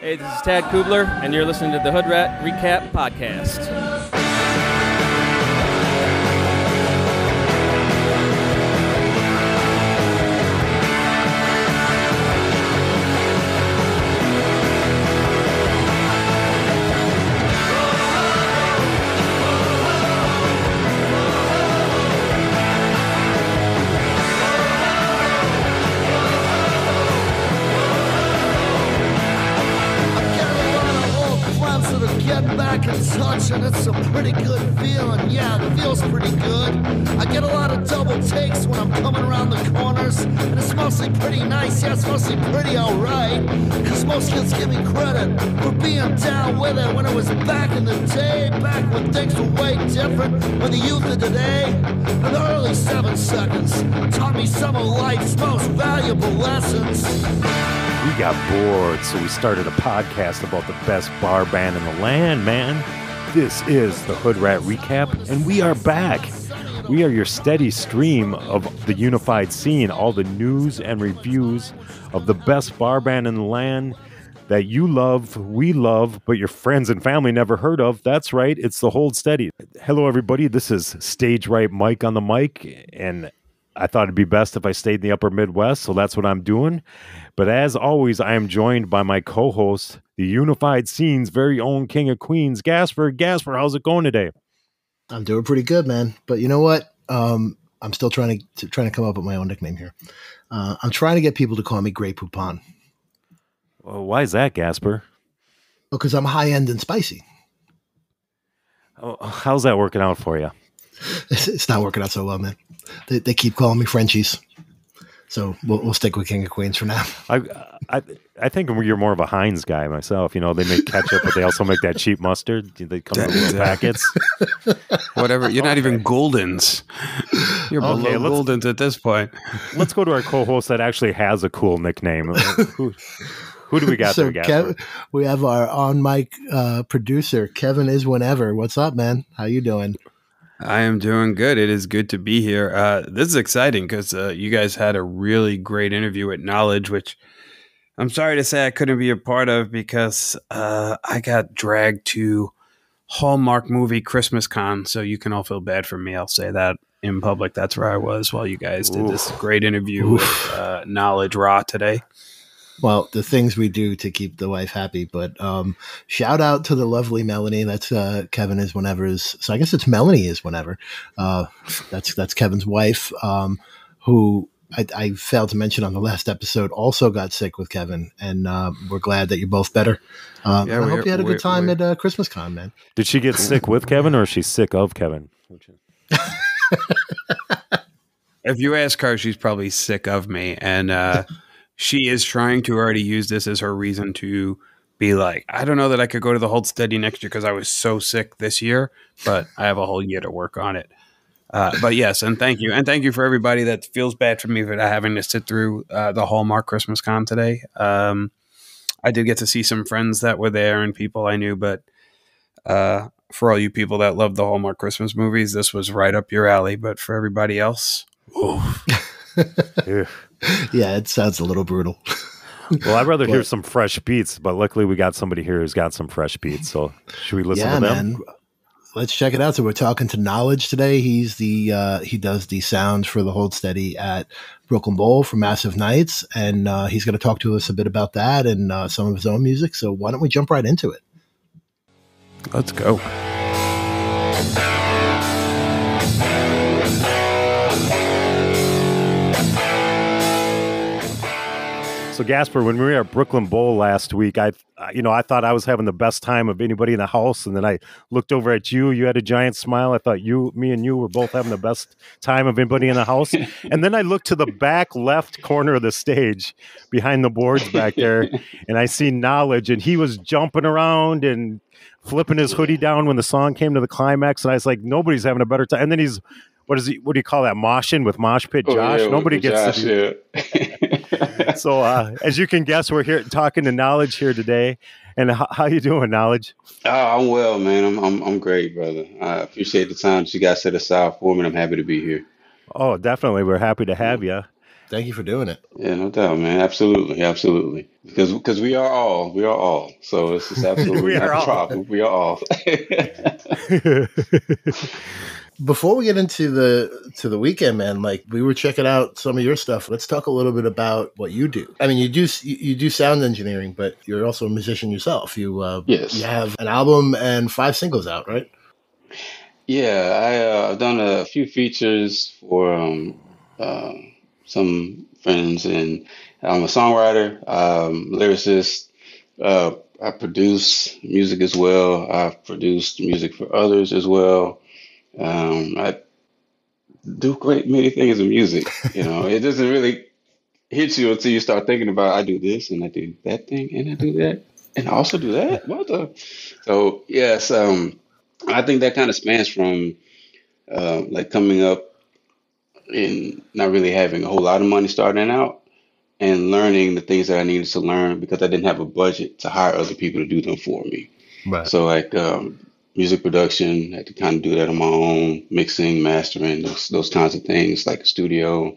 Hey, this is Tad Kubler, and you're listening to the Hood Rat Recap Podcast. Back in touch, and it's a pretty good feeling. Yeah, it feels pretty good. I get a lot of double takes when I'm coming around the corners, and it's mostly pretty nice. Yeah, it's mostly pretty alright, cause most kids give me credit for being down with it when it was back in the day, back when things were way different, when the youth of today in the early 7 seconds taught me some of life's most valuable lessons. We got bored, so we started a podcast about the best bar band in the land, man. This is the Hood Rat Recap, and we are back. We are your steady stream of the unified scene, all the news and reviews of the best bar band in the land that you love, we love, but your friends and family never heard of. That's right, it's the Hold Steady. Hello, everybody. This is Stage Right Mike on the mic, and I thought it'd be best if I stayed in the upper Midwest, so that's what I'm doing. But as always, I am joined by my co-host, the Unified Scene's very own King of Queens, Gasper. Gasper, how's it going today? I'm doing pretty good, man. But you know what? I'm still trying to come up with my own nickname here. I'm trying to get people to call me Grey Poupon. Well, why is that, Gasper? Well, because I'm high-end and spicy. Oh, how's that working out for you? It's not working out so well, man. They keep calling me Frenchies. So we'll stick with King of Queens for now. I think you're more of a Heinz guy myself. You know, they make ketchup, but they also make that cheap mustard. They come in little packets. Whatever. You're not even Goldens. You're below Goldens at this point. Let's go to our co-host that actually has a cool nickname. Who do we got there, Gasper? We have our on-mic producer, Kevin Is Whenever. What's up, man? How you doing? I am doing good. It is good to be here. This is exciting because you guys had a really great interview at Knowlej, which I'm sorry to say I couldn't be a part of because I got dragged to Hallmark movie Christmas Con. So you can all feel bad for me. I'll say that in public. That's where I was while you guys did this great interview with Knowlej Ra today. Well, the things we do to keep the wife happy, but shout out to the lovely Melanie. That's Kevin Is Whenever's. So I guess it's Melanie Is Whenever. That's Kevin's wife, who I failed to mention on the last episode. Also got sick with Kevin, and we're glad that you're both better. I hope you had a good time at Christmas Con, man. Did she get sick with Kevin, or is she sick of Kevin? If you ask her, she's probably sick of me, and she is trying to already use this as her reason to be like, I don't know that I could go to the Hold Steady next year because I was so sick this year, but I have a whole year to work on it. But yes, and thank you. And thank you for everybody that feels bad for me for having to sit through the Hallmark Christmas Con today. I did get to see some friends that were there and people I knew, but for all you people that love the Hallmark Christmas movies, this was right up your alley. But for everybody else, yeah, it sounds a little brutal. Well, I'd rather hear some fresh beats, but luckily we got somebody here who's got some fresh beats. So should we listen to them? Man. Let's check it out. So we're talking to Knowlej today. He's he does the sounds for the Hold Steady at Brooklyn Bowl for Massive Nights, and he's going to talk to us a bit about that and some of his own music. So why don't we jump right into it? Let's go. So Gasper, when we were at Brooklyn Bowl last week, I thought I was having the best time of anybody in the house, and then I looked over at you. You had a giant smile. I thought me and you were both having the best time of anybody in the house. And then I looked to the back left corner of the stage, behind the boards back there, and I see Knowlej, and he was jumping around and flipping his hoodie down when the song came to the climax, and I was like, nobody's having a better time. And then he's what do you call that? Moshing with Mosh Pit Josh. Yeah, Nobody gets Josh, to do. So as you can guess, we're here talking to Knowlej here today. And how you doing, Knowlej? Oh, I'm well, man. I'm great, brother. I appreciate the time that you guys set aside for me, and I'm happy to be here. Oh, definitely. We're happy to have you. Thank you for doing it. Yeah, no doubt, man. Absolutely. Because we are all. So it's just absolutely We not are a all. problem. We are all. Before we get into the weekend, man, like we were checking out some of your stuff. Let's talk a little bit about what you do. I mean, you do sound engineering, but you're also a musician yourself. You Yes. have an album and 5 singles out, right? Yeah, I've done a few features for uh, some friends, and I'm a songwriter, lyricist. I produce music as well. I've produced music for others as well. I do great many things in music. It doesn't really hit you until you start thinking about I do this and I do that thing and I do that and I also do that. What the? So yes, I think that kind of spans from like coming up and not really having a whole lot of money starting out and learning the things that I needed to learn because I didn't have a budget to hire other people to do them for me. Right. So like music production, I had to kind of do that on my own, mixing, mastering, those kinds of things like a studio,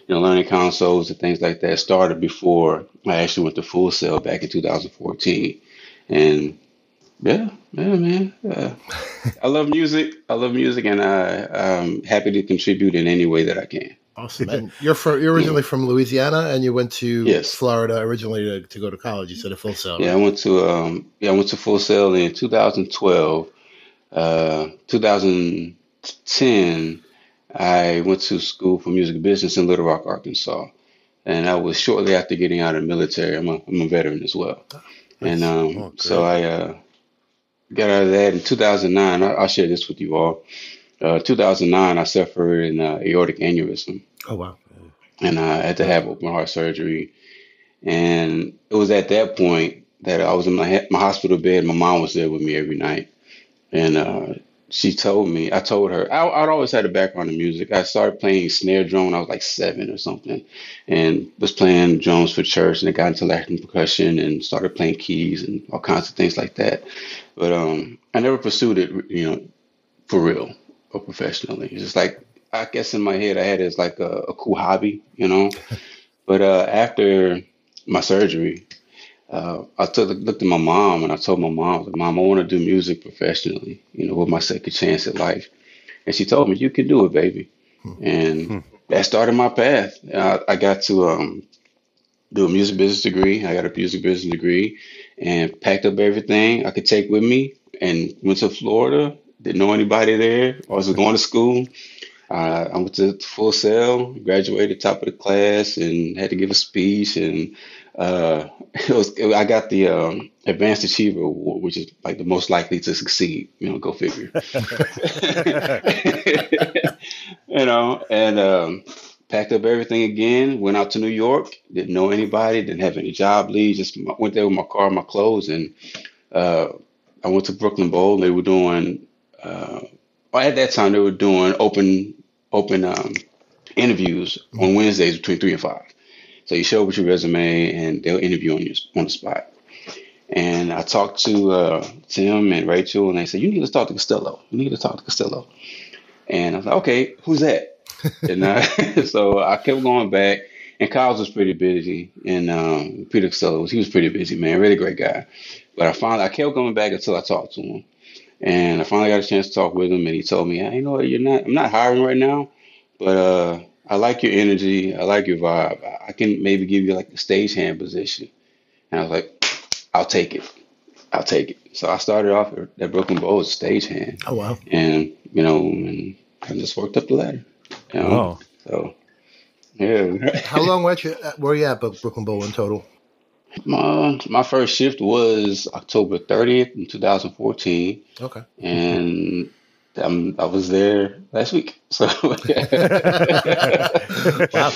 learning consoles and things like that started before I actually went to Full Sail back in 2014. And yeah, man. I love music. I love music, and I'm happy to contribute in any way that I can. Awesome. And you're originally from Louisiana, and you went to Yes. Florida originally to go to college. You said a Full Sail. Yeah, Right? I went to Full Sail in 2012. 2010, I went to school for music business in Little Rock, Arkansas, and that was shortly after getting out of the military. I'm a veteran as well, and so I got out of that in 2009. I'll share this with you all. 2009, I suffered an aortic aneurysm, Oh wow. and I had to have open heart surgery. And it was at that point that I was in my hospital bed. My mom was there with me every night. And I told her, I'd always had a background in music. I started playing snare drum when I was like 7 or something, and was playing drums for church, and I got into Latin percussion and started playing keys and all kinds of things like that. But I never pursued it, for real or professionally. It's just like, I guess in my head, I had it as like a cool hobby, But after my surgery, looked at my mom and I told my mom, like, Mom, I want to do music professionally, with my second chance at life. And she told me, you can do it, baby. And that started my path. I got to do a music business degree. I got a music business degree and packed up everything I could take with me and went to Florida. Didn't know anybody there. I was going to school. I went to Full Sail, graduated top of the class, and had to give a speech. And I got the Advanced Achiever Award, which is like the most likely to succeed. Go figure. And packed up everything again. Went out to New York. Didn't know anybody. Didn't have any job leads. Just went there with my car, and my clothes, and I went to Brooklyn Bowl. They were doing. At that time, they were doing open interviews on Wednesdays between 3 and 5. So you show up with your resume, and they'll interview on the spot. And I talked to Tim and Rachel, and they said, "You need to talk to Costello. You need to talk to Costello." And I was like, "Okay, who's that?" And so I kept going back. And Kyle's was pretty busy, and Peter Costello he was pretty busy, man, really great guy. But I kept going back until I talked to him. And I finally got a chance to talk with him, and he told me, "Hey, I'm not hiring right now, but I like your energy. I like your vibe. I can maybe give you like a stagehand position." And I was like, I'll take it. So I started off at Brooklyn Bowl as a stagehand. Oh wow. And, and I just worked up the ladder. Oh. So, yeah. How long were you at Brooklyn Bowl in total? My first shift was October 30th in 2014. Okay. And I was there last week. So, Wow.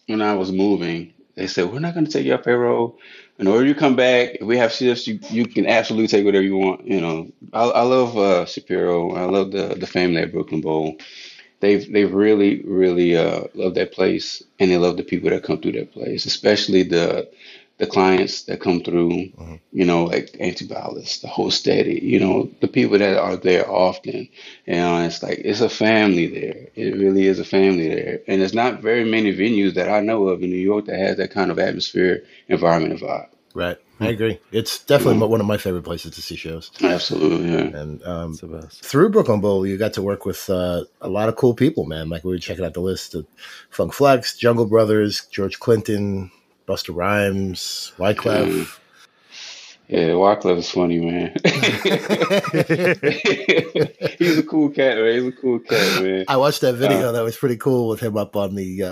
when I was moving, they said, "We're not going to take you off payroll. Or you come back, if we have shifts, you can absolutely take whatever you want." I love Shapiro. I love the family at Brooklyn Bowl. They've really, really love that place, and they love the people that come through that place, especially the the clients that come through, like Antiviolence, the whole steady, the people that are there often. It's like it's a family there. It really is a family there. And there's not very many venues that I know of in New York that has that kind of atmosphere, environment, and vibe. Right. I agree. It's definitely one of my favorite places to see shows. Absolutely, yeah. And through Brooklyn Bowl, you got to work with a lot of cool people, man. Like we were checking out the list of Funk Flex, Jungle Brothers, George Clinton, Busta Rhymes, Wyclef. Yeah, Wyclef is funny, man. He's a cool cat, man. He's a cool cat, man. I watched that video. That was pretty cool with him up on the...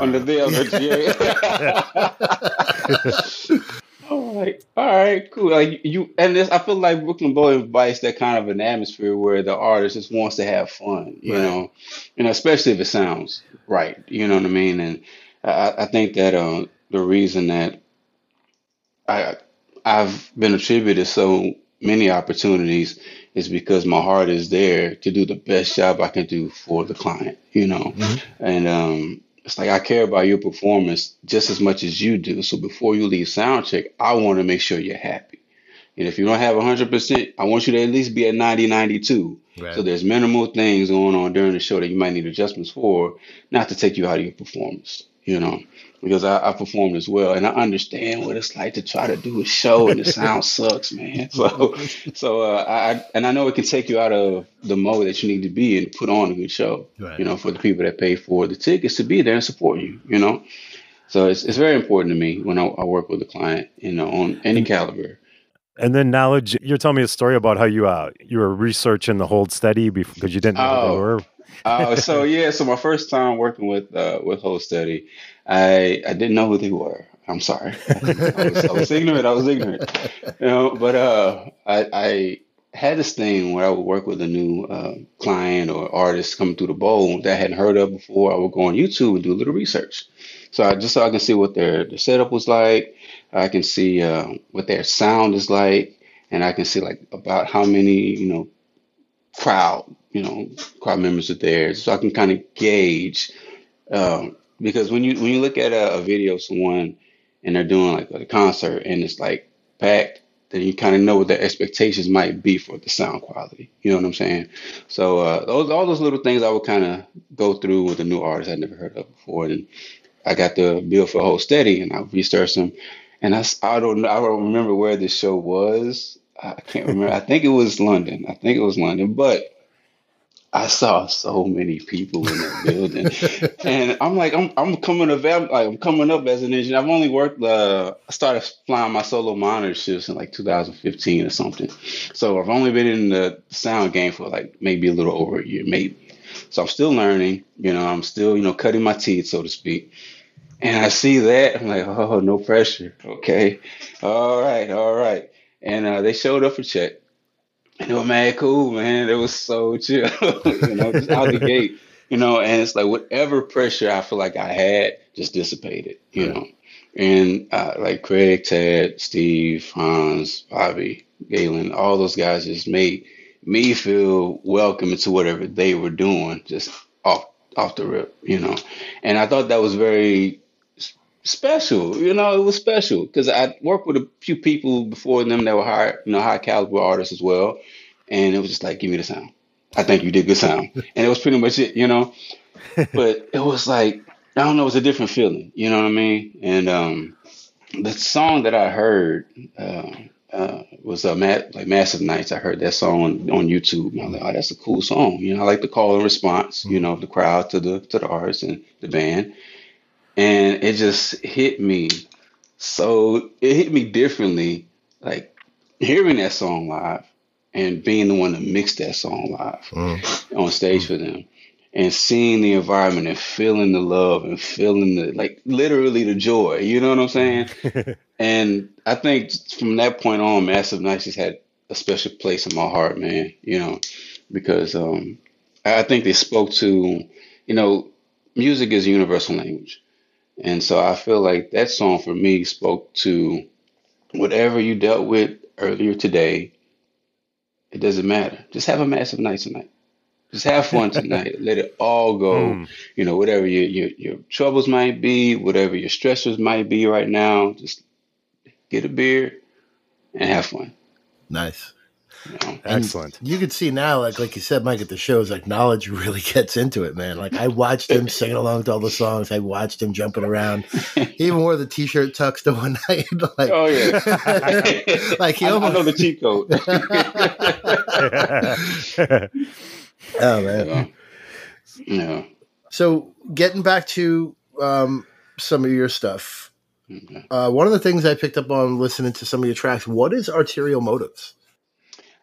All right, cool. Like I feel like Brooklyn Bowl invites that kind of an atmosphere where the artist just wants to have fun, you know, especially if it sounds right, you know what I mean? And I think that the reason that I've been attributed so many opportunities is because my heart is there to do the best job I can do for the client, and it's like I care about your performance just as much as you do. So before you leave sound check, I want to make sure you're happy. And if you don't have 100%, I want you to at least be at 90, 92. Right. So there's minimal things going on during the show that you might need adjustments for, not to take you out of your performance, because I performed as well. And I understand what it's like to try to do a show and the sound sucks, man. So I know it can take you out of the mode that you need to be in to put on a good show, right. For the people that pay for the tickets to be there and support you, So it's very important to me when I work with a client, on any caliber. And then Knowlej, you're telling me a story about how you were researching the Hold Steady because you didn't know who they were. So my first time working with Hold Steady, I didn't know who they were. I'm sorry, I was ignorant. But I had this thing where I would work with a new client or artist coming through the bowl that I hadn't heard of before. I would go on YouTube and do a little research, so I can see what their setup was like. I can see what their sound is like, and I can see like about how many crowd members are there, so I can kind of gauge. Because when you look at a video of someone and they're doing like a concert and it's like packed, then you kind of know what their expectations might be for the sound quality. You know what I'm saying? So all those little things I would kind of go through with a new artist I'd never heard of before. And I got the bill for Hold Steady and I researched them. And I don't remember where this show was. I can't remember. I think it was London. But I saw so many people in that building, and I'm like, I'm coming up as an engineer. I've only worked. I started flying my solo monitor shifts in like 2015 or something. So I've only been in the sound game for like maybe a little over a year, maybe. So I'm still learning. I'm still cutting my teeth, so to speak. And I see that, I'm like, oh, no pressure. Okay. All right. And they showed up for check. And they were mad cool, man. It was so chill, just out the gate, and it's like whatever pressure I feel like I had just dissipated, And like Craig, Ted, Steve, Hans, Bobby, Galen, all those guys just made me feel welcome into whatever they were doing, just off the rip, And I thought that was very special, it was special because I worked with a few people before them that were high caliber artists as well, and it was just like, give me the sound. I think you did good sound, and it was pretty much it, But it was like, I don't know, it was a different feeling, you know what I mean? And the song that I heard was like Massive Nights. I heard that song on YouTube, and I was like, oh, that's a cool song. I like the call and response, of the crowd to the artist and the band. And it just hit me. So it hit me differently, like hearing that song live and being the one to mix that song live on stage for them and seeing the environment and feeling the love and feeling the, like literally the joy, you know what I'm saying? And I think from that point on, Massive Nights just had a special place in my heart, man, because I think they spoke to, music is a universal language. And so I feel like that song for me spoke to whatever you dealt with earlier today. It doesn't matter. Just have a massive night tonight. Just have fun tonight. Let it all go. Whatever your troubles might be, whatever your stressors might be right now, just get a beer, and have fun. Nice. You know? Excellent. And you can see now, like you said, Mike, at the shows, like Knowledge really gets into it, man. Like I watched him singing along to all the songs. I watched him jumping around. He even wore the T-shirt tux the one night. Like, Oh yeah, like he I almost. know the cheat code. Oh man. Yeah. So getting back to some of your stuff, Okay. one of the things I picked up on listening to some of your tracks, what is Arterial Motives?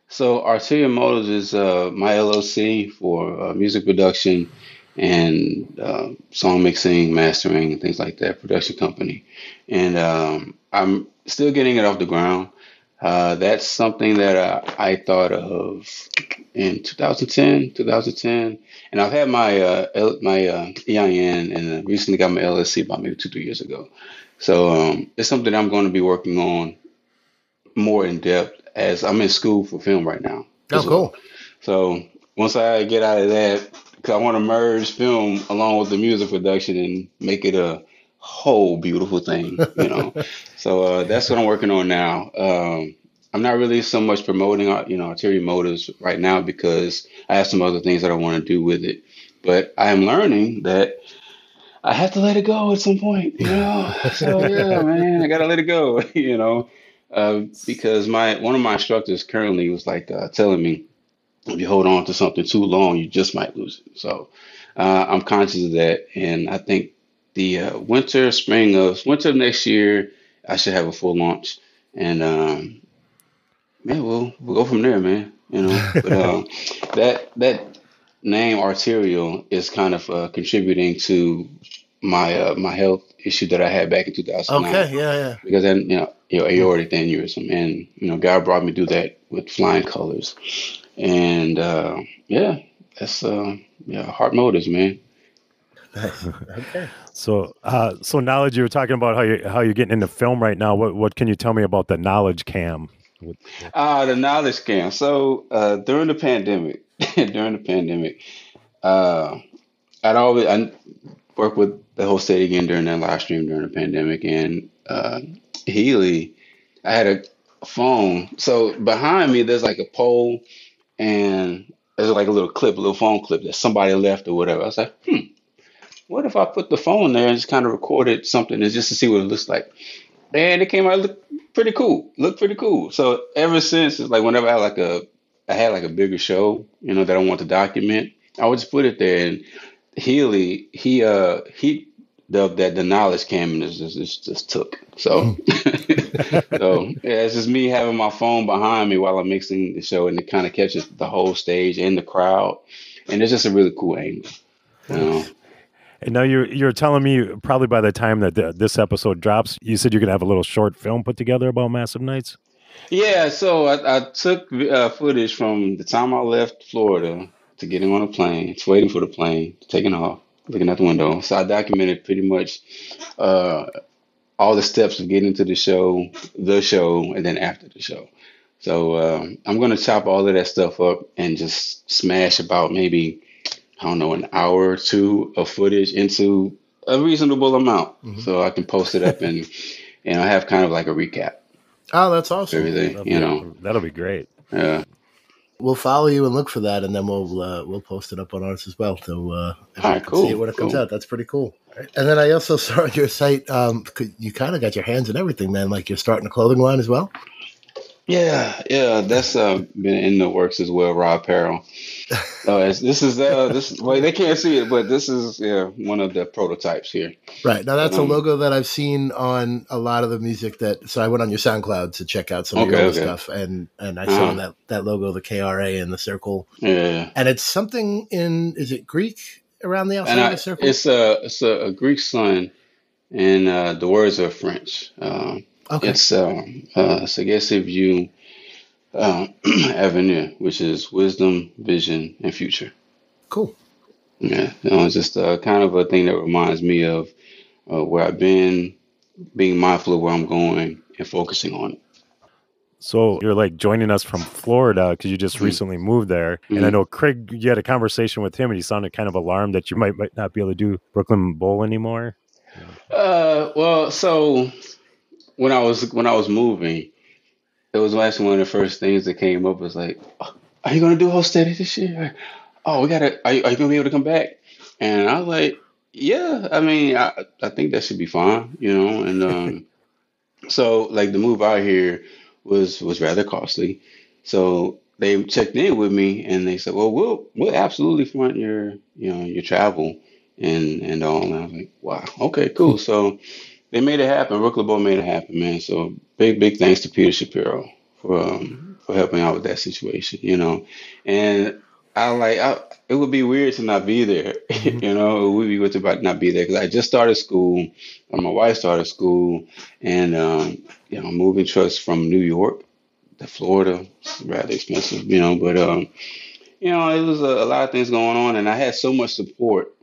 So Arterial Motors is my LLC for music production and song mixing, mastering, things like that, production company. And I'm still getting it off the ground. That's something that I thought of in 2010, and I've had my EIN and recently got my LLC about maybe 2, 3 years ago. So it's something I'm going to be working on more in depth as I'm in school for film right now. Oh, cool. So once I get out of that, because I want to merge film along with the music production and make it a whole beautiful thing, you know. So that's what I'm working on now. I'm not really so much promoting, Arterial Motors right now because I have some other things that I want to do with it. But I am learning that I have to let it go at some point, you know. So yeah, man, I gotta let it go, you know, because one of my instructors currently was like telling me, if you hold on to something too long, you just might lose it. So I'm conscious of that, and I think the winter of next year, I should have a full launch, and yeah, we'll go from there, man. You know, but that name Arterial is kind of contributing to my health issue that I had back in 2009. Okay, yeah. Because then aortic aneurysm, and God brought me through that with flying colors, and yeah, that's heart motives, man. Nice. Okay. So Knowledge, you were talking about how you're getting into film right now. What can you tell me about the Knowledge Cam? The knowledge scam. So during the pandemic, I worked with the whole state again during that live stream during the pandemic, and Healy, I had a phone. So behind me, there's like a pole, and there's like a little phone clip that somebody left or whatever. I was like, what if I put the phone there and just kind of recorded something and just to see what it looks like? And it came out looked pretty cool. So ever since, it's like whenever I had a bigger show, that I want to document, I would just put it there. And Healy, he dubbed that the knowledge cam, and it just took. So, so yeah, it's just me having my phone behind me while I'm mixing the show, and it kind of catches the whole stage and the crowd, and it's just a really cool angle. And now you're telling me probably by the time that this episode drops, you said you're gonna have a little short film put together about Massive Nights. Yeah, so I took footage from the time I left Florida to getting on a plane, to waiting for the plane, taking off, looking out the window. So I documented pretty much all the steps of getting to the show, and then after the show. So I'm going to chop all of that stuff up and just smash about maybe, I don't know, an hour or two of footage into a reasonable amount, so I can post it up and I have kind of like a recap. Oh, that's awesome. Everything, that'll be great. Yeah. We'll follow you and look for that, and then we'll post it up on ours as well. So all right, cool. See it when it comes out. That's pretty cool. And then I also saw on your site, you kind of got your hands in everything, man. Like you're starting a clothing line as well. Yeah, that's been in the works as well. Raw Apparel. This is well, they can't see it, but this is one of the prototypes here. Right, now that's a logo that I've seen on a lot of the music so I went on your SoundCloud to check out some of your stuff, and I saw that logo, the KRA and the circle. Yeah, and it's something is it Greek around the outside of the circle? It's a Greek sun, and the words are French. Okay. It's Sagesse View Avenue, which is wisdom, vision, and future. Cool. Yeah, it's just kind of a thing that reminds me of where I've been, being mindful of where I'm going, and focusing on it. So you're like joining us from Florida because you just recently moved there. And I know Craig, you had a conversation with him and he sounded kind of alarmed that you might not be able to do Brooklyn Bowl anymore. Well, so when I was moving, it was actually one of the first things that came up was like, "Oh, are you gonna do whole steady this year? Oh, we gotta. Are you gonna be able to come back?" And I was like, "Yeah. I mean, I think that should be fine, you know." And so like the move out here was rather costly. So they checked in with me and they said, "Well, we'll absolutely fund your travel and all." And I was like, "Wow, okay, cool." So they made it happen. Brooklyn Bowl made it happen, man. So big thanks to Peter Shapiro for helping out with that situation, you know. And it would be weird to not be there, Mhm. you know. It would be weird to not be there because I just started school, and my wife started school, and moving trucks from New York to Florida is rather expensive, you know. But it was a lot of things going on, and I had so much support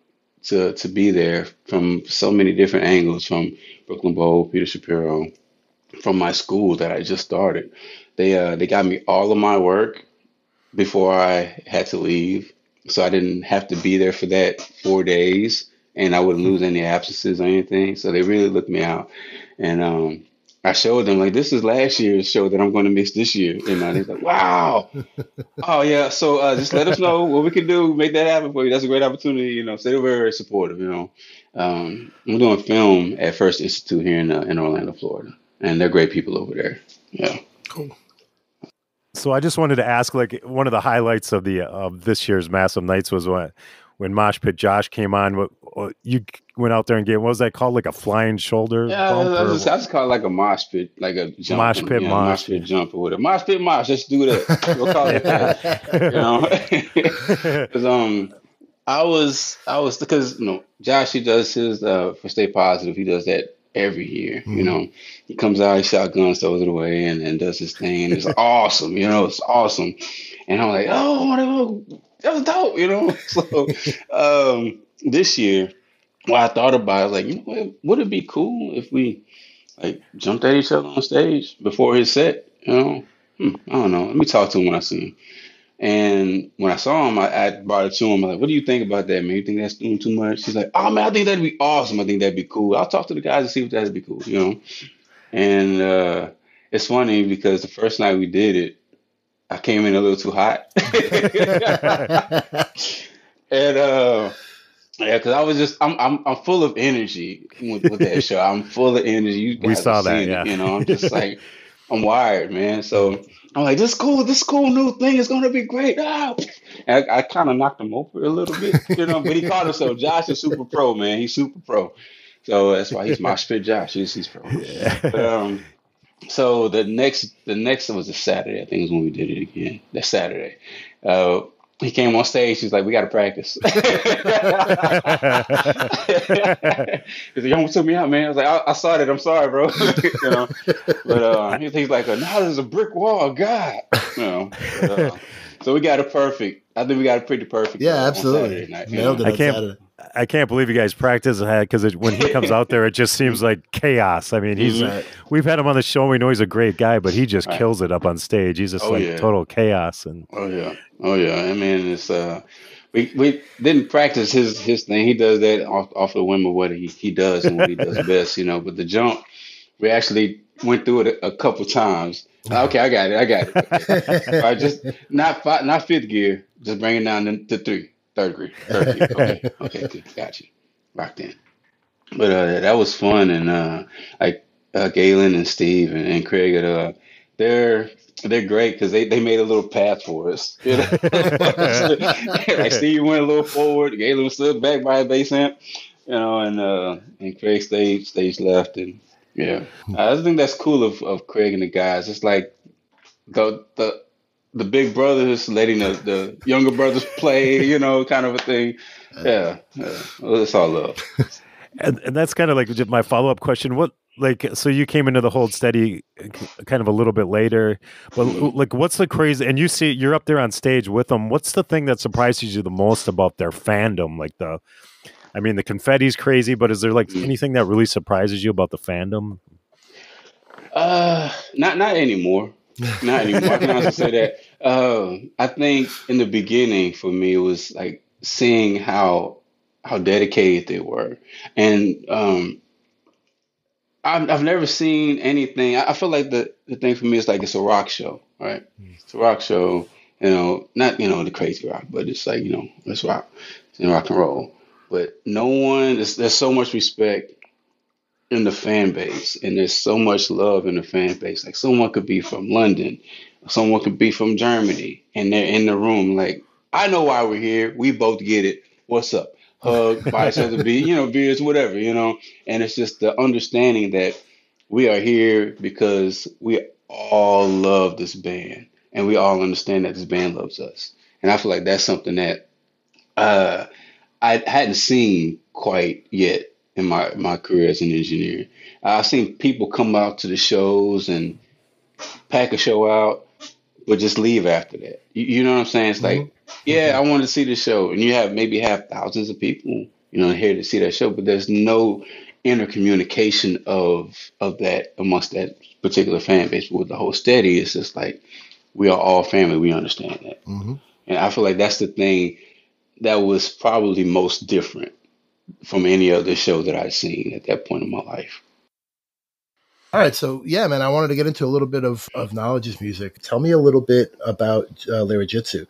to be there from so many different angles, from Brooklyn Bowl, Peter Shapiro, from my school that I just started. They got me all of my work before I had to leave, so I didn't have to be there for that 4 days, and I wouldn't lose any absences or anything. So they really looked me out, and I showed them like this is last year's show that I'm going to miss this year, and they're like, "Wow, oh yeah." So just let us know what we can do, make that happen for you. That's a great opportunity, you know. So they were very supportive, you know. I'm doing film at First Institute here in Orlando, Florida, and they're great people over there. Yeah. Cool. So I just wanted to ask, like, one of the highlights of the of this year's Massive Nights was when Mosh Pit Josh came on. You went out there and gave, what was that called, like a flying shoulder Yeah, bump I just call it like a mosh pit, like a jump, Mosh Pit mosh Mosh? pit jump or whatever. Mosh pit mosh. Let's do that. We'll call it that. You know, because I was because Josh, he does his for Stay Positive. He does that every year. You Mhm. know, he comes out, he shotguns, throws it away, and does his thing. And it's awesome. You know, it's awesome. And I'm like, oh, that was dope. You know, so this year. Well, I thought about it, I was like, you know what? Would it be cool if we like jumped at each other on stage before his set? You know, I don't know. Let me talk to him when I see him. And when I saw him, I brought it to him. I'm like, what do you think about that, man? You think that's doing too much? He's like, oh man, I think that'd be awesome. I think that'd be cool. I'll talk to the guys and see if that'd be cool. You know, and it's funny because the first night we did it, I came in a little too hot, and yeah, because I was I'm full of energy with that show. I'm full of energy. You We guys saw have that, seen it, yeah. you know. I'm just like I'm wired, man. So I'm like, this cool new thing is gonna be great. Ah! And I kind of knocked him over a little bit, you know. But he called himself Josh is super pro, man. He's super pro. So that's why he's my spit Josh. He's pro. But so the next was a Saturday. I think is when we did it again. That Saturday. Uh, he came on stage. He's like, "We got to practice." He's like, "You almost took me out, man." I was like, "I saw that. I'm sorry, bro." You know. But he's like, "Now there's a brick wall, God." You know. But, so we got it perfect. I think we got it pretty perfect. Yeah, on absolutely. Saturday night, Nailed it I on can't Saturday. I can't believe you guys practice because when he comes out there, it just seems like chaos. I mean, Right. we've had him on the show. We know he's a great guy, but he just Right. kills it up on stage. He's just Oh, like yeah. total chaos. And Oh yeah, oh yeah. I mean, it's we didn't practice his thing. He does that off the whim of what he does and what he does best, you know. But the jump, we actually went through it a couple times. Okay, I got it. Okay. All right, just not fifth gear, just bring it down to third gear. Okay, good, got you, locked in. But that was fun, and like Galen and Steve and Craig, they're they're great because they made a little path for us. You know? Like Steve went a little forward, Galen stood back by a base amp, you know, and Craig stayed left, and yeah, I think that's cool of Craig and the guys. It's like the big brothers letting the younger brothers play, you know, kind of a thing. Yeah. Well, it's all love. and that's kind of like just my follow up question. So you came into the Hold Steady kind of a little bit later, but like, what's the crazy? And you're up there on stage with them. What's the thing that surprises you the most about their fandom? Like the confetti's crazy, but is there like anything that really surprises you about the fandom? Not anymore. Not anymore. I can honestly say that. I think in the beginning for me it was like seeing how dedicated they were, and I've never seen anything. I feel like the thing for me is like it's a rock show, right? It's a rock show, not the crazy rock, but it's like it's rock, it's rock and roll. But no one, there's so much respect in the fan base, and there's so much love in the fan base. Like someone could be from London, someone could be from Germany, and they're in the room. Like I know why we're here. We both get it. What's up? Hug, buy each other beers, whatever, And it's just the understanding that we are here because we all love this band, and we all understand that this band loves us. And I feel like that's something that I hadn't seen quite yet in my career as an engineer. I've seen people come out to the shows and pack a show out, but just leave after that. You know what I'm saying? It's like, yeah, I want to see the show. And you have thousands of people, here to see that show, but there's no intercommunication of that amongst that particular fan base. But with the whole steady, it's just like, we are all family. We understand that. And I feel like that's the thing that was probably most different from any other show that I'd seen at that point in my life. All right, so yeah, man, I wanted to get into a little bit of Knowlej's music. Tell me a little bit about Lyrijitsu.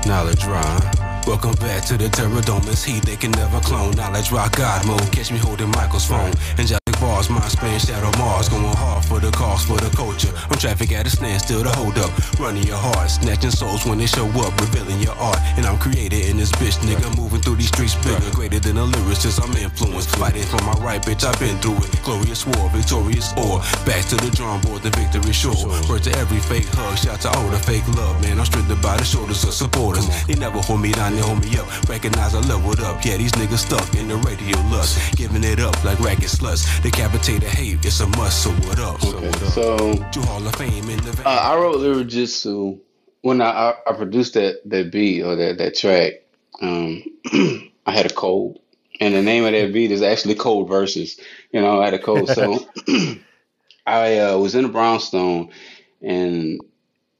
Knowlej Ra. Welcome back to the Terradomus heat. They can never clone. Knowlej Ra God mode. Catch me holding Michael's phone. Angelic bars, mind span, shadow Mars. Going hard for the cause, for the culture. I'm traffic at a standstill to hold up. Running your heart, snatching souls when they show up. Revealing your art. And I'm created in this bitch, nigga. Moving through these streets bigger. Greater than a lyricist, I'm influenced. Fighting for my right, bitch, I've been through it. Glorious war, victorious or. Back to the drum board, the victory sure. Word to every fake hug. Shout to all the fake love, man. I'm strengthened by the shoulders of supporters. They never hold me down, they hold me up. Recognize I leveled up. Yeah, these niggas stuck in the radio lust. Giving it up like ragged sluts. Decapitated hate, it's a must, so what up? Okay, so Hall of Fame in the I wrote Lyrijitsu when I produced that beat or that track. I had a cold, and the name of that beat is actually Cold Verses. I had a cold, so I was in a brownstone, and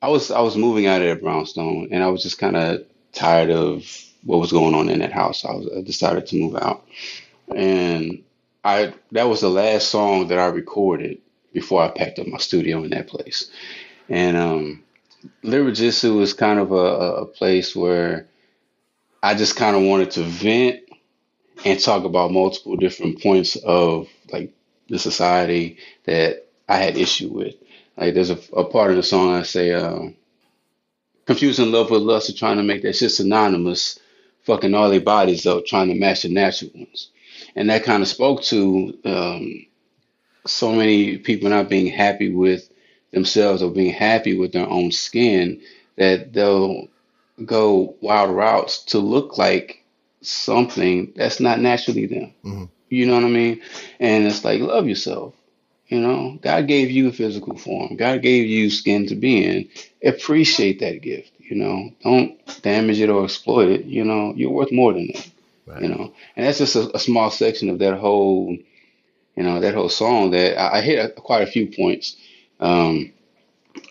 I was moving out of that brownstone, and I was just kind of tired of what was going on in that house. I decided to move out, and that was the last song that I recorded before I packed up my studio in that place. And Lyrijitsu was kind of a place where I just kind of wanted to vent and talk about multiple different points of like the society that I had issue with. Like there's a part of the song I say, confusing love with lust or trying to make that shit synonymous, fucking all their bodies up, trying to match the natural ones. And that kind of spoke to so many people not being happy with themselves or being happy with their own skin, that they'll go wild routes to look like something that's not naturally them. You know what I mean? And it's like, love yourself. God gave you a physical form. God gave you skin to be in. Appreciate that gift. Don't damage it or exploit it. You're worth more than that. Right. And that's just a small section of that whole, that whole song that I hit quite a few points. And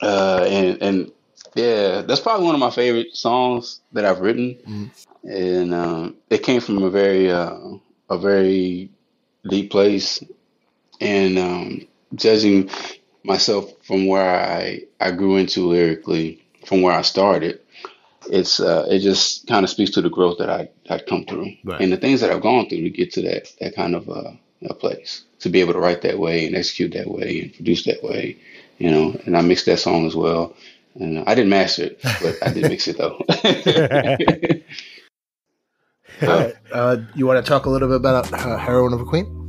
yeah, that's probably one of my favorite songs that I've written. And it came from a very deep place. And judging myself from where I grew into lyrically, from where I started, it just kind of speaks to the growth that I'd come through, right, and the things that I've gone through to get to that kind of a place, to be able to write that way and execute that way and produce that way, and I mixed that song as well. And I didn't master it, but I did mix it though. You want to talk a little bit about Heroine of a Queen?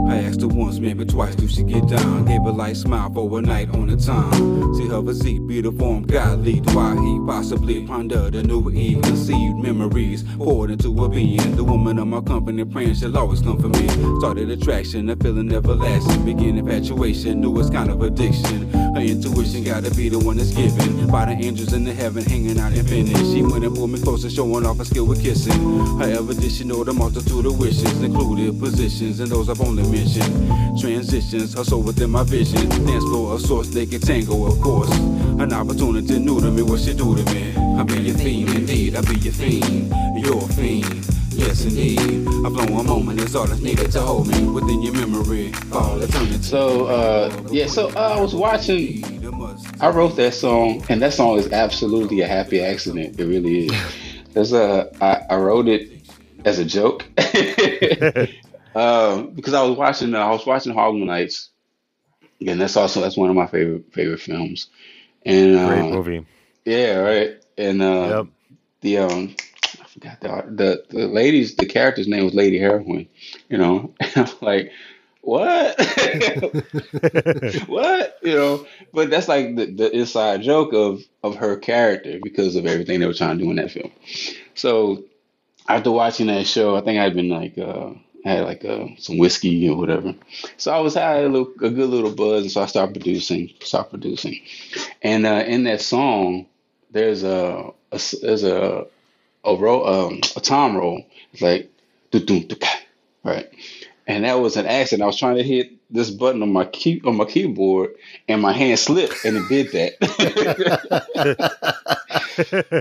I asked her once, maybe twice, do she get down? Gave a light smile for a night on the time. See her physique, be the form God lead. Why he possibly ponder the new Eve, conceived memories poured into a being. The woman of my company praying she'll always come for me. Started attraction, a feeling everlasting. Begin infatuation, knew it's kind of addiction. Her intuition gotta be the one that's given by the angels in the heaven, hanging out and finish. She went and pulled me closer, showing off her skill with kissing. However, did she know the multitude of wishes, included positions, and those I've only mentioned. Transitions, hustle within my vision. Dance floor of sorts, they can tango, of course. An opportunity new to me, what she do to me. I'll be your theme, indeed, I'll be your fiend. Your fiend, yes indeed. A flowing moment is all that's needed to hold me within your memory. All eternity. So I was watching. I wrote that song, and that song is absolutely a happy accident. It really is. Because I wrote it as a joke. Because I was watching Harlem Nights, and that's one of my favorite films. And Great movie. yeah, right. And Yep. I forgot the lady's the character's name was Lady Heroin, and I'm like, what? What? But that's like the inside joke of her character because of everything they were trying to do in that film. So after watching that show, I think I'd been like had like some whiskey or whatever. So I had a good little buzz, and so I started producing. And in that song, there's a tom roll. It's like do do do, right. And that was an accident. I was trying to hit this button on my keyboard, and my hand slipped, and it did that.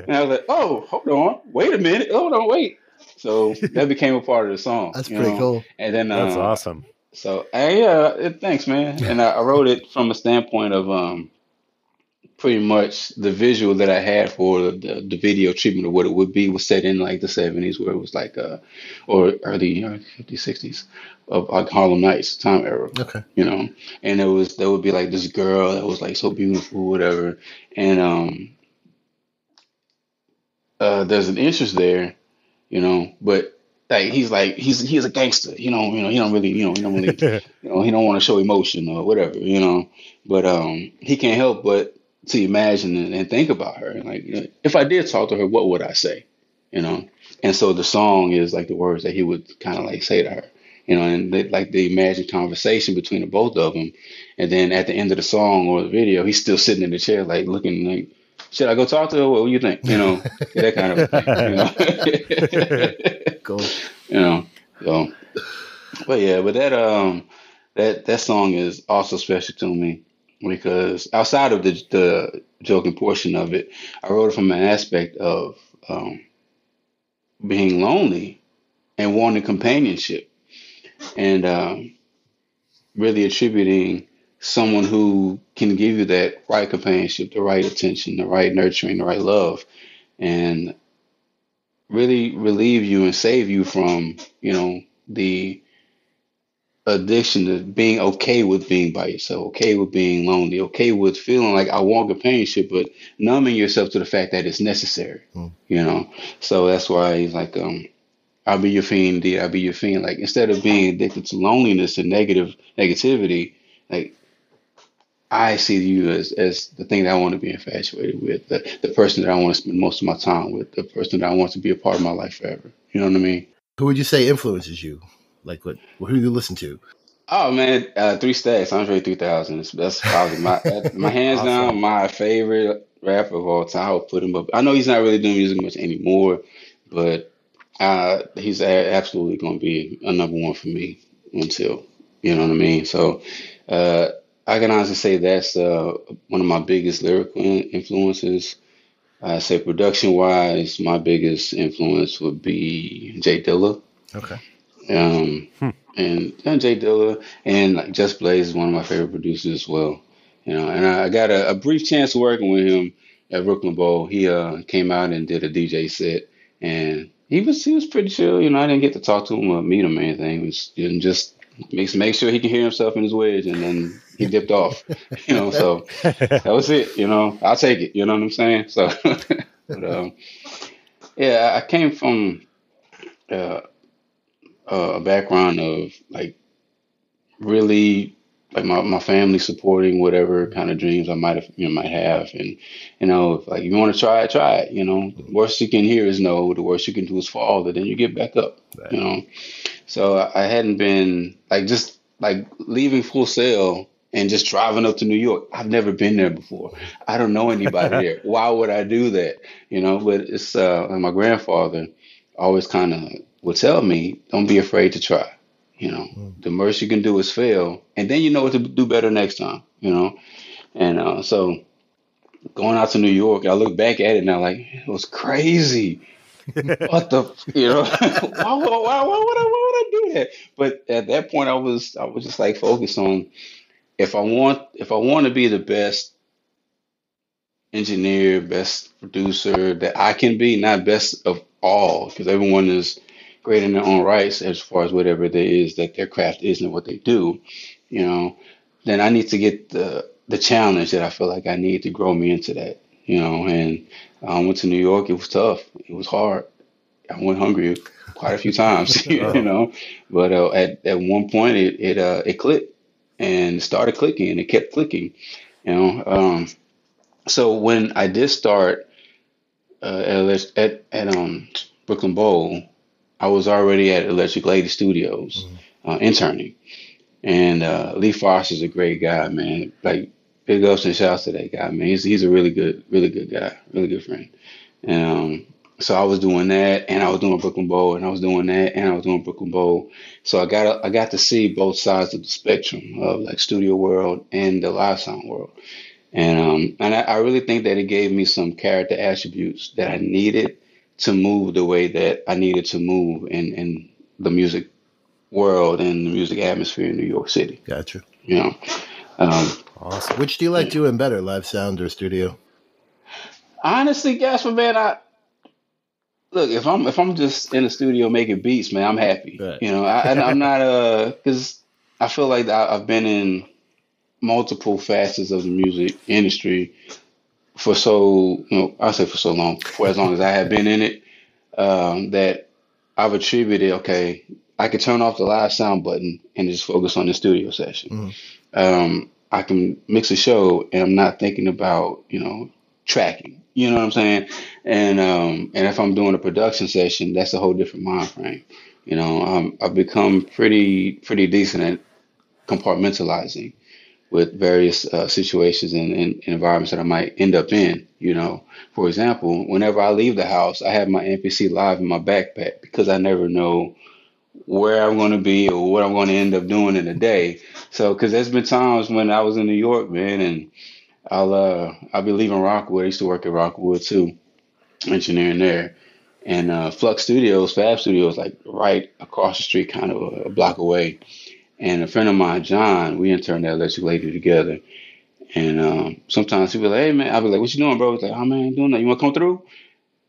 And I was like, "Oh, hold on, wait a minute, hold on, wait." So that became a part of the song. That's pretty cool. And then That's awesome. So thanks, man. And I wrote it from a standpoint of pretty much the visual that I had for the video treatment of what it would be was set in like the 70s, where it was like or early 50s, 60s of like Harlem Nights time era. Okay. And there would be like this girl that was like so beautiful, whatever. And there's an interest there, but like he's a gangster, he don't really he don't want to show emotion or whatever, but he can't help but to imagine and think about her, and like, if I did talk to her, what would I say, and so the song is like the words that he would kind of like say to her, and like the imagined conversation between the both of them, and then at the end of the song or the video, he's still sitting in the chair like looking like, should I go talk to her? What do you think? That kind of thing. Cool. So, but that song is also special to me because outside of the joking portion of it, I wrote it from an aspect of being lonely and wanting companionship, and really attributing someone who can give you that right companionship, the right attention, the right nurturing, the right love, and really relieve you and save you from, the addiction to being okay with being by yourself, okay with being lonely, okay with feeling like I want companionship, but numbing yourself to the fact that it's necessary, So that's why he's like, I'll be your fiend, dear, I'll be your fiend. Like, instead of being addicted to loneliness and negativity, like, I see you as the thing that I want to be infatuated with, the person that I want to spend most of my time with, the person that I want to be a part of my life forever. You know what I mean? Who would you say influences you? Like, who do you listen to? Oh man, 3 Stacks, Andre 3000. That's probably my hands down my favorite rapper of all time. I would put him up. I know he's not really doing music much anymore, but he's absolutely going to be a number one for me until, you know what I mean? So I can honestly say that's one of my biggest lyrical influences. I say production wise, my biggest influence would be Jay Dilla. Okay. And Jay Dilla, and like Just Blaze is one of my favorite producers as well. And I got a brief chance of working with him at Brooklyn Bowl. He came out and did a DJ set, and he was pretty chill. I didn't get to talk to him or meet him or anything. It was just make sure he can hear himself in his wedge, and then he dipped off. So that was it. I'll take it. You know what I'm saying? So, but yeah, I came from a background of like really like my family supporting whatever kind of dreams I might have, and if like you want to try it. The worst you can hear is no. The worst you can do is fall, and then you get back up. Right. So I hadn't been just leaving Full Sail and just driving up to New York. I've never been there before. I don't know anybody there. Why would I do that? But it's like my grandfather always kind of would tell me, don't be afraid to try. The worst you can do is fail, and then you know what to do better next time. And so going out to New York, I look back at it now like it was crazy. what the, why would I do that? But at that point, I was just like focused on if I want to be the best engineer, best producer that I can be, not best of all, because everyone is great in their own rights as far as whatever there is that their craft is and what they do, you know, then I need to get the challenge that I feel like I need to grow me into that, and I went to New York. It was tough. It was hard. I went hungry quite a few times, but at one point it clicked and started clicking and it kept clicking, you know. So when I did start at Brooklyn Bowl, I was already at Electric Lady Studios interning, and Lee Foster's a great guy, man. Like big ups and shouts to that guy, man. He's a really good guy, really good friend. And so I was doing that, and I was doing Brooklyn Bowl, and I was doing that, and I was doing Brooklyn Bowl. So I got to see both sides of the spectrum of like studio world and the live sound world. And I really think that it gave me some character attributes that I needed to move the way that I needed to move in the music world and the music atmosphere in New York City. Gotcha. Awesome. Which do you like doing better, live sound or studio? Honestly, Gasper, man, look, if I'm just in the studio making beats, man, I'm happy. Right. I'm not because I feel like I've been in multiple facets of the music industry for I say for so long, for as long as I have been in it, that I've attributed, okay, I can turn off the live sound button and just focus on the studio session. I can mix a show and I'm not thinking about, tracking. You know what I'm saying? And if I'm doing a production session, that's a whole different mind frame. I've become pretty decent at compartmentalizing with various situations and environments that I might end up in. For example, whenever I leave the house, I have my MPC live in my backpack because I never know where I'm going to be or what I'm going to end up doing in a day. So, because there's been times when I was in New York, man, and I'll be leaving Rockwood. I used to work at Rockwood too, engineering there, and Flux Studios, Fab Studios, like right across the street, kind of a block away. And a friend of mine, John, we interned at Electric Lady together. And sometimes he'd be like, "Hey man," I'd be like, "What you doing, bro?" He's like, "Oh man, doing that. You want to come through?"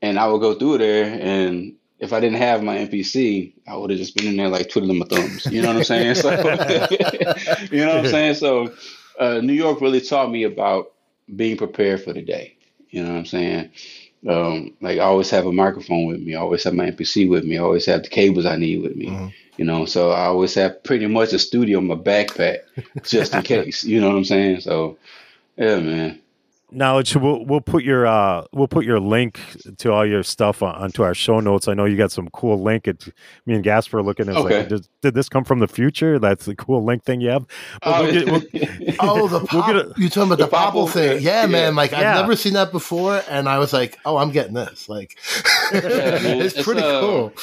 And I would go through there, and if I didn't have my MPC, I would have just been in there like twiddling my thumbs. You know what I'm saying? So, you know what I'm saying? So, New York really taught me about being prepared for the day. You know what I'm saying? Like I always have a microphone with me. I always have my MPC with me. I always have the cables I need with me. So I always have pretty much a studio in my backpack just in case. You know what I'm saying? So, yeah, man. Knowledge. We'll put your link to all your stuff onto our show notes. I know you got some cool link. Me and Gasper are looking at Okay. like, did this come from the future? That's the cool link thing you have. The pop, you talking about the popple thing? Yeah, man. Like I've never seen that before, and I was like, "Oh, I'm getting this." Like, it's pretty cool.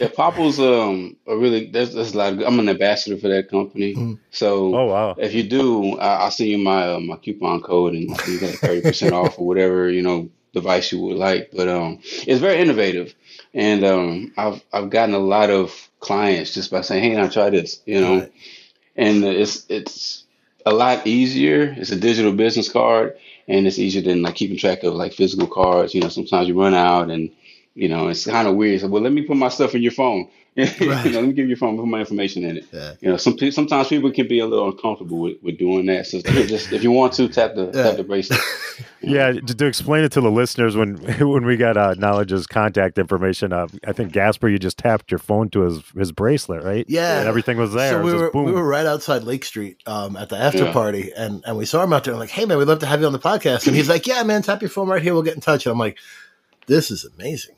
Yeah, Popple's a really there's a lot. I'm an ambassador for that company. So, Oh wow. if you do, I'll send you my coupon code, and you get 30% off or whatever device you would like. But it's very innovative, and I've gotten a lot of clients just by saying, "Hey, now try this," Right. and it's a lot easier. It's a digital business card, and it's easier than like keeping track of like physical cards. Sometimes you run out, and it's kind of weird. So, well, let me put my stuff in your phone. Right. Let me give you your phone, put my information in it. Yeah. Sometimes people can be a little uncomfortable with doing that. So just if you want to tap the bracelet. Yeah, to explain it to the listeners, when we got Knowledge's contact information, I think Gasper, you just tapped your phone to his bracelet, right? Yeah. And everything was there. So It was just boom. we were right outside Lake Street at the after party, and we saw him out there. I'm like, "Hey man, we'd love to have you on the podcast." And he's like, "Yeah, man, tap your phone right here. We'll get in touch." And I'm like, "This is amazing."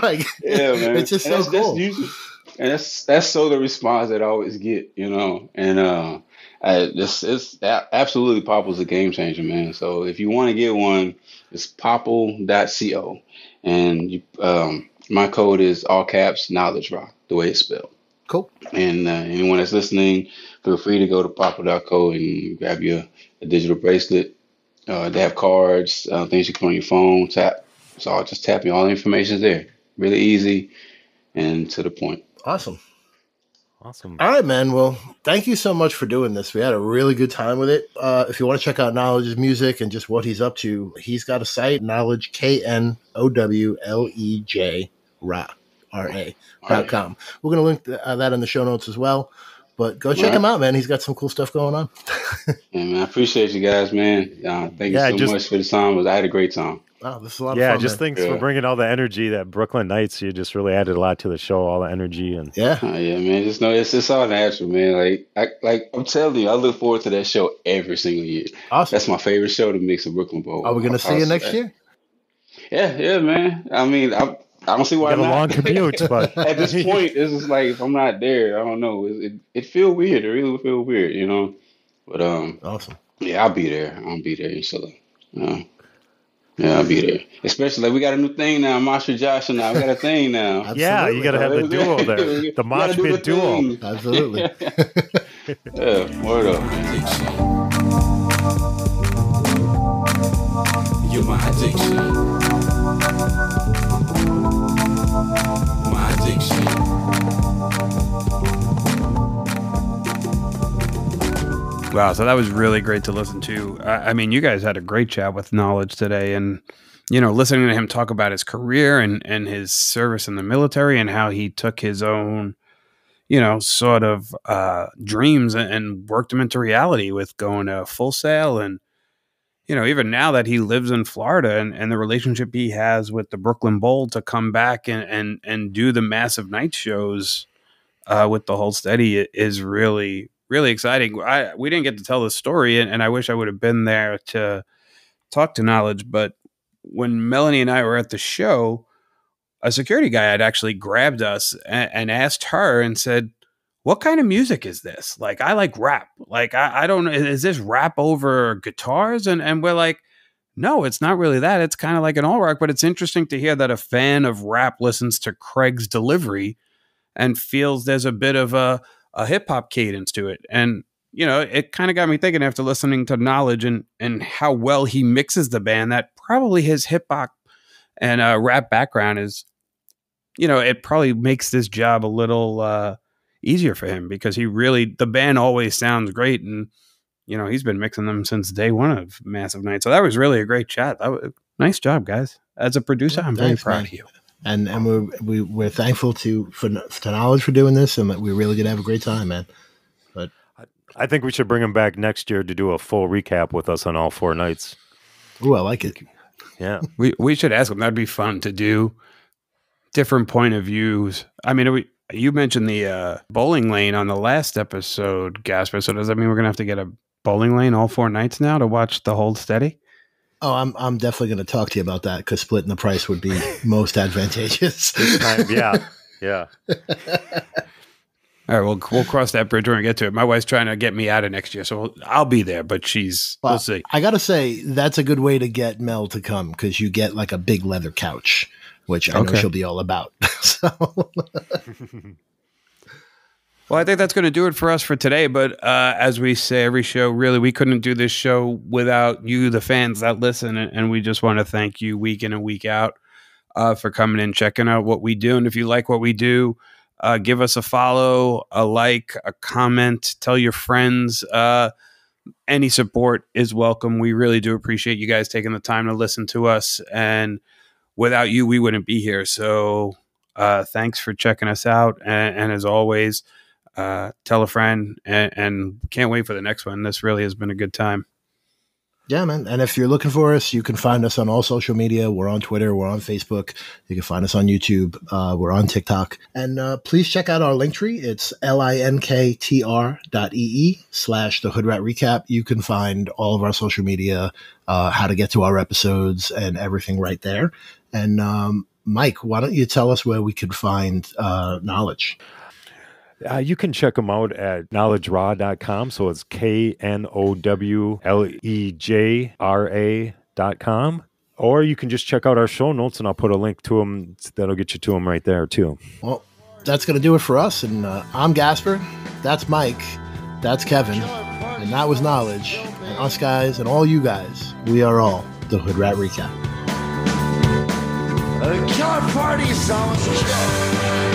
Like, Yeah, man. it's just And so that's cool. usually, and that's so the response that I always get, and it's absolutely Popple's a game changer, man. So if you want to get one, it's popple.co, and my code is all caps Knowlej Ra, the way it's spelled. Cool. And anyone that's listening, feel free to go to popple.co and grab you a digital bracelet. They have cards, things you can put on your phone, tap, So I'll just tap me. All the information's there. Really easy and to the point. Awesome. Awesome. All right, man. Well, thank you so much for doing this. We had a really good time with it. If you want to check out Knowlej's music and just what he's up to, he's got a site, Knowlej, KNOWLEJ Ra, RA.com. We're going to link that in the show notes as well. But go check him out, man. He's got some cool stuff going on. Yeah, man. I appreciate you guys, man. Thank you so much for the time. I had a great time. Oh, this is a lot of fun. Thanks for bringing all the energy. That Brooklyn Nights, you just really added a lot to the show. All the energy and yeah, man. Just know it's all natural, man. I'm telling you, I look forward to that show every single year. Awesome. That's my favorite show to mix a Brooklyn Bowl. Are we going to see you next year? Yeah, man. I mean, I don't see why not. A long commute, but at this point, it's just like if I'm not there, I don't know. It feels weird. It really feel weird, you know. But awesome. Yeah, I'll be there. I'll be there, inshallah. Yeah, I'll be there. Especially like we got a new thing now, Mosh Pit Josh and I. We got a thing now. Yeah, you got to have the duo there. The Mosh Pit duo. Absolutely. Yeah, word up. You're my addiction. My addiction. Wow, so that was really great to listen to. I mean, you guys had a great chat with Knowlej today, and listening to him talk about his career and his service in the military and how he took his own, sort of dreams and worked them into reality with going to Full Sail, and even now that he lives in Florida and the relationship he has with the Brooklyn Bowl to come back and do the massive night shows with the Hold Steady is really, really exciting. We didn't get to tell the story, and I wish I would have been there to talk to Knowlej. But when Melanie and I were at the show, a security guy had actually grabbed us and asked her and said, "What kind of music is this? Like, I like rap. Like, I don't know. Is this rap over guitars?" And we're like, "No, it's not really that. It's kind of like an all rock." But it's interesting to hear that a fan of rap listens to Craig's delivery and feels there's a bit of a hip hop cadence to it. And, it kind of got me thinking after listening to Knowlej and how well he mixes the band, that probably his hip hop and rap background is, it probably makes this job a little easier for him because the band always sounds great. And, he's been mixing them since day one of Massive Night. So that was really a great chat. Nice job, guys. As a producer, I'm very proud of you. And we're thankful to Knowlej for doing this, and we really did have a great time, man. But I think we should bring him back next year to do a full recap with us on all 4 nights. Ooh, I like it. Yeah, we should ask him. That'd be fun to do. Different point of views. I mean, you mentioned the bowling lane on the last episode, Gasper. So does that mean we're gonna have to get a bowling lane all 4 nights now to watch the Hold Steady? Oh, I'm definitely going to talk to you about that because splitting the price would be most advantageous. Yeah. All right, we'll cross that bridge when we get to it. My wife's trying to get me out of next year, so I'll be there, but we'll see. I got to say, that's a good way to get Mel to come because you get like a big leather couch, which I know she'll be all about. So. Well, I think that's going to do it for us for today. But as we say every show, really, we couldn't do this show without you, the fans that listen. And we just want to thank you week in and week out for coming in, checking out what we do. And if you like what we do, give us a follow, a like, a comment, tell your friends. Any support is welcome. We really do appreciate you guys taking the time to listen to us. And without you, we wouldn't be here. So thanks for checking us out. And as always, tell a friend, and can't wait for the next one. This really has been a good time. Yeah, man. And if you're looking for us, you can find us on all social media. We're on Twitter. We're on Facebook. You can find us on YouTube. We're on TikTok. And please check out our link tree. It's linktr.ee/The Hood Rat Recap. You can find all of our social media, how to get to our episodes and everything right there. And Mike, why don't you tell us where we could find Knowlej? You can check them out at knowlejra.com. So it's KNOWLEJRA.com. Or you can just check out our show notes, and I'll put a link to them. That'll get you to them right there, too. Well, that's going to do it for us. And I'm Gasper. That's Mike. That's Kevin. And that was Knowlej. And us guys and all you guys, we are all the Hood Rat Recap. Killer party sounds chill.